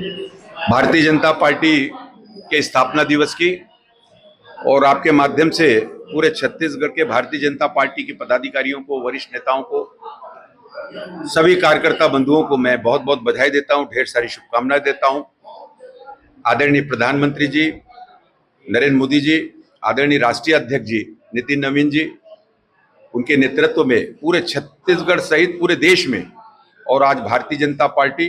Bharatiya Janata party के स्थापना दिवस की और आपके माध्यम से पूरे छत्तीसगढ़ के भारतीय जनता पार्टी के पदाधिकारियों को, वरिष्ठ नेताओं को, सभी कार्यकर्ता बंधुओं को मैं बहुत बहुत बधाई देता हूं, ढेर सारी शुभकामनाएं देता हूं। आदरणीय प्रधानमंत्री जी नरेंद्र मोदी जी, आदरणीय राष्ट्रीय अध्यक्ष जी नितिन नवीन जी, उनके नेतृत्व में पूरे छत्तीसगढ़ सहित पूरे देश में और आज भारतीय जनता पार्टी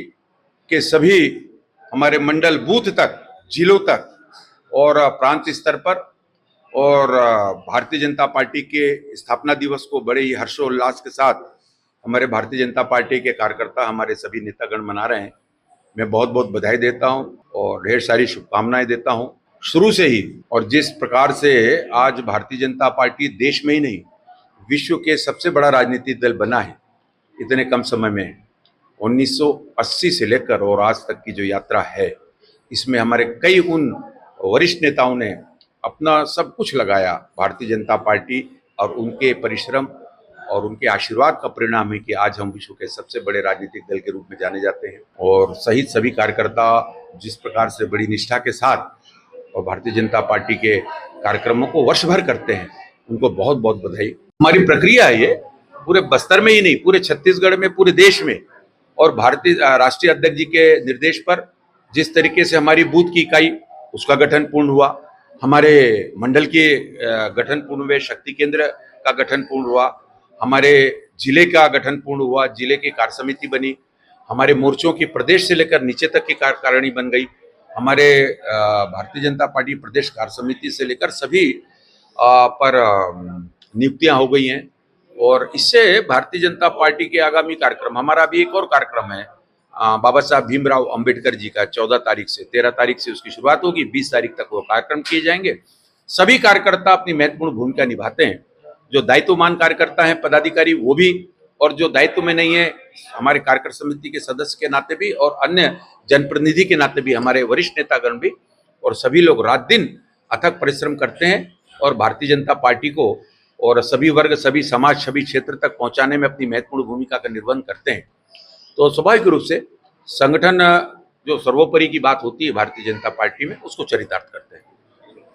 के सभी हमारे मंडल बूथ तक, जिलों तक और प्रांत स्तर पर और भारतीय जनता पार्टी के स्थापना दिवस को बड़े ही हर्षोल्लास के साथ हमारे भारतीय जनता पार्टी के कार्यकर्ता, हमारे सभी नेतागण मना रहे हैं। मैं बहुत बहुत बधाई देता हूं और ढेर सारी शुभकामनाएं देता हूं। शुरू से ही और जिस प्रकार से आज भारतीय जनता पार्टी देश में ही नहीं विश्व के सबसे बड़ा राजनीतिक दल बना है इतने कम समय में, 1980 से लेकर और आज तक की जो यात्रा है, इसमें हमारे कई उन वरिष्ठ नेताओं ने अपना सब कुछ लगाया। भारतीय जनता पार्टी और उनके परिश्रम और उनके आशीर्वाद का परिणाम है कि आज हम विश्व के सबसे बड़े राजनीतिक दल के रूप में जाने जाते हैं। और सहित सभी कार्यकर्ता जिस प्रकार से बड़ी निष्ठा के साथ और भारतीय जनता पार्टी के कार्यक्रमों को वर्ष भर करते हैं, उनको बहुत बहुत बधाई। हमारी प्रक्रिया है ये, पूरे बस्तर में ही नहीं, पूरे छत्तीसगढ़ में, पूरे देश में। और भारतीय राष्ट्रीय अध्यक्ष जी के निर्देश पर जिस तरीके से हमारी बूथ की इकाई उसका गठन पूर्ण हुआ, हमारे मंडल के गठन पूर्ण हुए, शक्ति केंद्र का गठन पूर्ण हुआ, हमारे जिले का गठन पूर्ण हुआ, जिले की कार्य समिति बनी, हमारे मोर्चों की प्रदेश से लेकर नीचे तक की कार्यकारिणी बन गई, हमारे भारतीय जनता पार्टी प्रदेश कार्य समिति से लेकर सभी पर नियुक्तियां हो गई हैं। और इससे भारतीय जनता पार्टी के आगामी कार्यक्रम, हमारा अभी एक और कार्यक्रम है बाबा साहब भीमराव अंबेडकर जी का, 14 तारीख से 13 तारीख से उसकी शुरुआत होगी, 20 तारीख तक वो कार्यक्रम किए जाएंगे। सभी कार्यकर्ता अपनी महत्वपूर्ण भूमिका निभाते हैं। जो दायित्वमान कार्यकर्ता हैं, पदाधिकारी, वो भी, और जो दायित्व में नहीं है, हमारे कार्यकर समिति के सदस्य के नाते भी और अन्य जनप्रतिनिधि के नाते भी, हमारे वरिष्ठ नेतागण भी, और सभी लोग रात दिन अथक परिश्रम करते हैं और भारतीय जनता पार्टी को और सभी वर्ग, सभी समाज, सभी क्षेत्र तक पहुंचाने में अपनी महत्वपूर्ण भूमिका का निर्वहन करते हैं। तो स्वाभाविक रूप से संगठन जो सर्वोपरि की बात होती है भारतीय जनता पार्टी में, उसको चरितार्थ करते हैं।